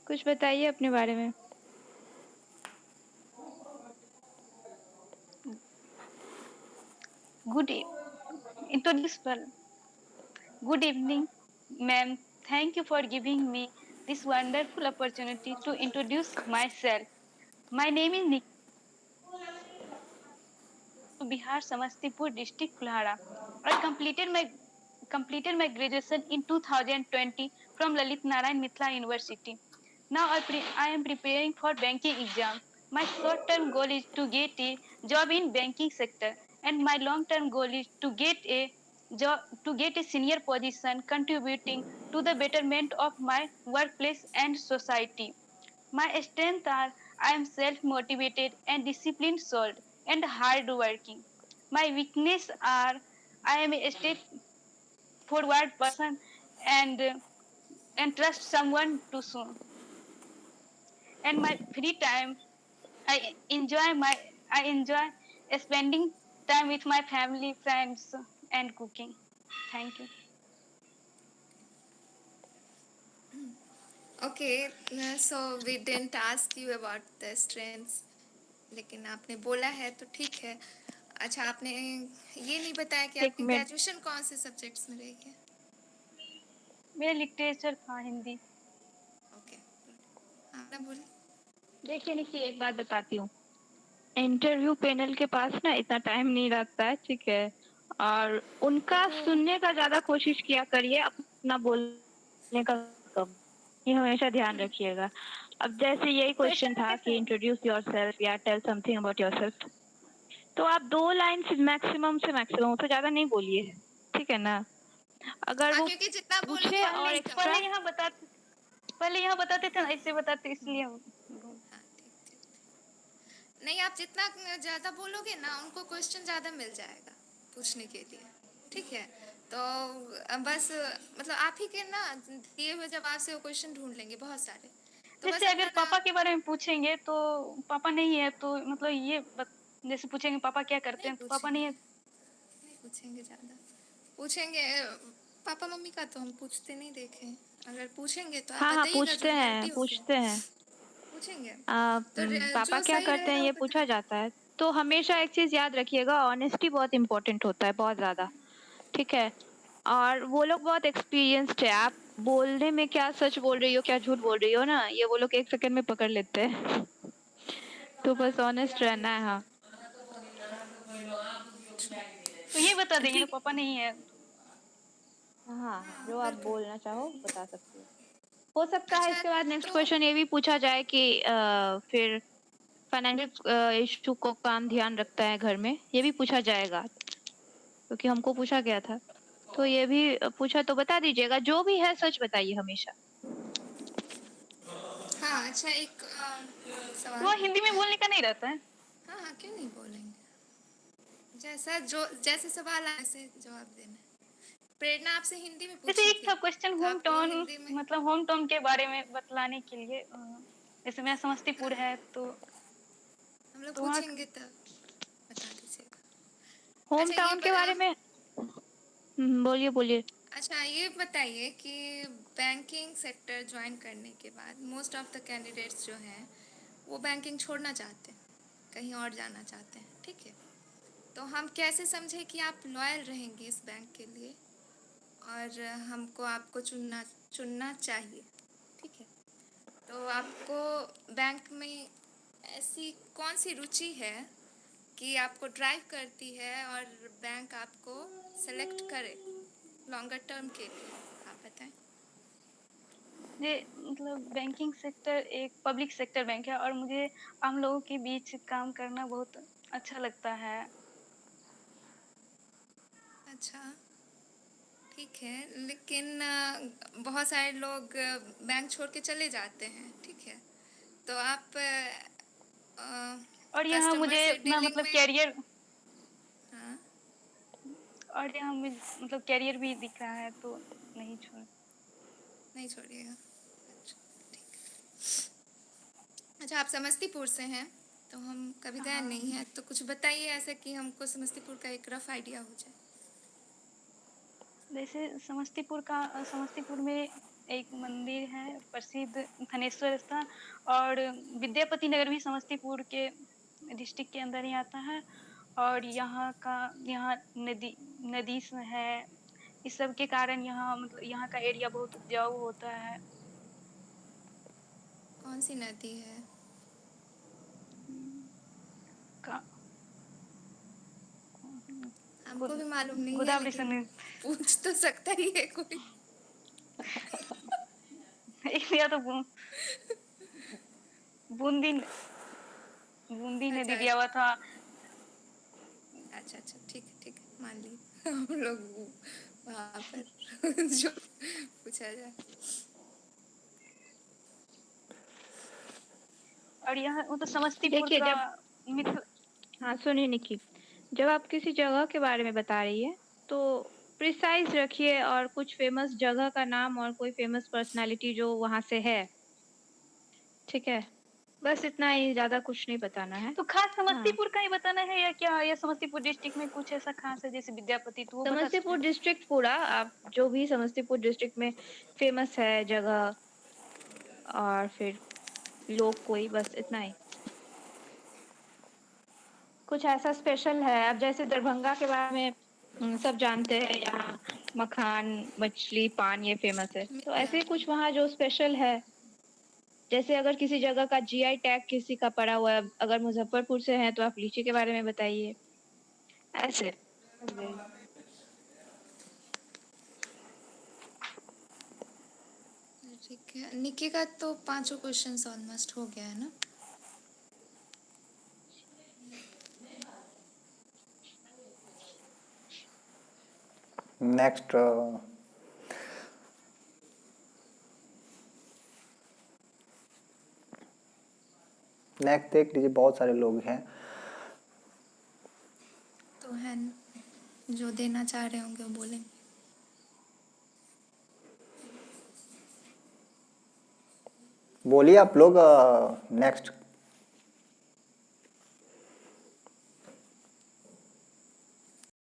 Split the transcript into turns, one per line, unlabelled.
कुछ बताइए अपने बारे में।
Good e- introduce well. Good evening, ma'am. Thank you for giving me this wonderful opportunity to introduce myself. My name is Nikki Bihar Samastipur district Kulhara. I completed my graduation in 2020 from Lalit Narayan Mithila University. Now I am preparing for banking exam. My short-term goal is to get a job in banking sector, and my long-term goal is to get a senior position contributing to the betterment of my workplace and society. My strengths are I am self-motivated and disciplined souled and hardworking. My weaknesses are I am a straightforward person and and trust someone too soon. And my free time, I I enjoy spending time with my family, friends, and cooking. Thank you.
Okay, so we didn't ask you about the strengths, लेकिन आपने बोला है तो ठीक है। अच्छा, आपने ये नहीं बताया कि
एक
आपकी
मिनट।
ग्रेजुएशन कौन से सब्जेक्ट्स में रही है।
मेरा लिटरेचर था हिंदी।
ओके, हाँ ना बोलिए।
देखिए निकी, एक बात बताती हूँ। इंटरव्यू पैनल के पास ना इतना टाइम नहीं रहता है, ठीक है। और उनका सुनने का ज्यादा कोशिश किया करिए, अपना बोलने का कम। ये हमेशा ध्यान रखिएगा। अब जैसे यही
तो ऐसा
क्वेश्चन था
कैसे?
कि इंट्रोड्यूस योरसेल्फ या टेल समथिंग अबाउट योरसेल्फ, तो आप 2 लाइन मैक्सिमम से मैक्सिमम, उससे ज्यादा नहीं बोलिए, ठीक है ना। अगर
हाँ,
वो
क्योंकि जितना बोलोगे
पूछे
उतना
और
ही कम
एक्स्ट्रा।
पहले यहाँ बताते थे ना, ऐसे बताते इसलिए हम
हाँ, ठीक ठीक। नहीं, आप जितना ज़्यादा बोलोगे ना उनको क्वेश्चन ज़्यादा मिल जाएगा पूछने के लिए, ठीक है। तो बस मतलब आप ही के ना दिए हुए जवाब से वो क्वेश्चन ढूंढ लेंगे बहुत सारे। तो बस
जैसे अगर
अपना ना
पापा के बारे में पूछेंगे तो पापा नहीं है तो मतलब जैसे पूछेंगे पापा क्या करते
नहीं
हैं तो पापा
पूछेंगे,
नहीं है।
नहीं पूछेंगे ज़्यादा। पूछेंगे, पापा मम्मी का तो हम पूछते नहीं देखे हैं। अगर पूछेंगे तो आप
हाँ हाँ,
बताइएगा जो
पूछते
रियलिटी
हैं
होगी
पूछते हैं।
पूछेंगे। तो
पापा
जो
क्या
सही
करते हैं
रहेगा वो
ये
बता।
पूछा जाता है। तो हमेशा एक चीज याद रखिएगा, ऑनेस्टी बहुत इंपॉर्टेंट होता है, बहुत ज्यादा, ठीक है। और वो लोग बहुत एक्सपीरियंस्ड है। आप बोलने में क्या सच बोल रही हो क्या झूठ बोल रही हो ना, ये वो लोग 1 सेकंड में पकड़ लेते हैं। तो बस ऑनेस्ट रहना है। हाँ
तो ये बता देंगे ना
ठीक।
पापा नहीं है।
हाँ हाँ, जो
हाँ
आप
बिल्कुल।
बोलना चाहो बता सकती हो सकता है
अच्छा
इसके बाद नेक्स्ट
तो
क्वेश्चन ये भी पूछा जाए कि फिर फाइनेंशियल इशू को कौन ध्यान रखता है घर में, ये भी पूछा जाएगा, क्योंकि हमको पूछा गया था। तो ये भी पूछा तो बता दीजिएगा, जो भी है सच बताइए हमेशा।
हाँ, अच्छा एक
तो
सवाल
वहाँ
है।
हिंदी में बोलने का नहीं रहता है।
हाँ हाँ, क्यों नहीं बोलेंगे। जैसे सवाल आए वैसे जवाब देना है। प्रेरणा आपसे हिंदी में
जैसे
पूछी
एक
थी
था क्वेश्चन
तो
होम
आपको
टाउन,
हिंदी में।
मतलब होम टाउन के बारे में बतलाने के लिए जैसे मेरा समस्तीपुर
हाँ,
है
हम लोग
तो वहाँ
पूछेंगे तब बता दीजिएगा।
होम
अच्छा
टाउन के बारे में। बोलिए बोलिए।
अच्छा ये बताइए कि बैंकिंग सेक्टर ज्वाइन करने के बाद मोस्ट ऑफ द कैंडिडेट्स जो हैं वो बैंकिंग छोड़ना चाहते हैं, कहीं और जाना चाहते हैं, ठीक है। तो हम कैसे समझें कि आप लॉयल रहेंगे इस बैंक के लिए और हमको आपको चुनना चुनना चाहिए, ठीक है। तो आपको बैंक में ऐसी कौन सी रुचि है कि आपको ड्राइव करती है और बैंक आपको सेलेक्ट करे लॉन्गर टर्म के लिए, आप बताएं।
ये मतलब बैंकिंग सेक्टर एक पब्लिक सेक्टर बैंक है और मुझे आम लोगों के बीच काम करना बहुत अच्छा लगता है।
अच्छा, ठीक है, लेकिन बहुत सारे लोग बैंक छोड़ के चले जाते हैं, ठीक है। तो आप
और यहाँ
कस्टमर
मुझे
से
मैं
डीलिंग
मतलब
में।
कैरियर
हाँ,
और यहाँ मुझे मतलब कैरियर भी दिख रहा है तो नहीं छोड़।
नहीं छोड़िएगा। अच्छा, अच्छा आप समस्तीपुर से हैं तो हम कभी गए
हाँ,
नहीं हैं, तो कुछ बताइए ऐसे कि हमको समस्तीपुर का एक रफ आइडिया हो जाए।
जैसे समस्तीपुर में एक मंदिर है प्रसिद्ध थानेश्वर स्थान, और विद्यापति नगर भी समस्तीपुर के डिस्ट्रिक्ट के अंदर ही आता है। और यहाँ नदी है, इस सब के कारण यहाँ मतलब यहाँ का एरिया बहुत उपजाऊ होता है।
कौन सी नदी है?
का-
हमको भी मालूम नहीं है,
गोदावरी से
लेकिन पूछ तो सकता ही है कोई।
या तो बूंदी बूंदी नदी
अच्छा
दिया हुआ था।
अच्छा अच्छा, ठीक है मान ली। हम लोग वहाँ पर जो पूछा जाए।
और यहाँ मतलब समस्तीपुर
देखिए
का
जब
मित्र।
हाँ सुनिए निकी, जब आप किसी जगह के बारे में बता रही है तो प्रिसाइज रखिए, और कुछ फेमस जगह का नाम और कोई फेमस पर्सनालिटी जो वहां से है, ठीक है? बस इतना ही, ज्यादा कुछ नहीं बताना है।
तो खास
हाँ,
समस्तीपुर का ही बताना है या क्या, या समस्तीपुर डिस्ट्रिक्ट में कुछ ऐसा खास है जैसे विद्यापति, तो वो बता सकते
समस्तीपुर
हैं?
डिस्ट्रिक्ट पूरा, आप जो भी समस्तीपुर डिस्ट्रिक्ट में फेमस है जगह, और फिर लोग कोई, बस इतना ही। कुछ ऐसा स्पेशल है, अब जैसे दरभंगा के बारे में सब जानते हैं, यहाँ मखान, मछली, पान ये फेमस है, तो
मिथिला।
ऐसे ही कुछ वहाँ जो स्पेशल है। जैसे अगर किसी जगह का जीआई टैग किसी का पड़ा हुआ है, अगर मुजफ्फरपुर से है तो आप लीची के बारे में बताइए, ऐसे।
ठीक है, निकी का तो 5 क्वेश्चंस ऑलमोस्ट हो गया है ना?
नेक्स्ट नेक्स्ट देख लीजिए, बहुत सारे लोग हैं।
तो है जो देना चाह रहे होंगे वो बोलेंगे।
बोलिए आप लोग, नेक्स्ट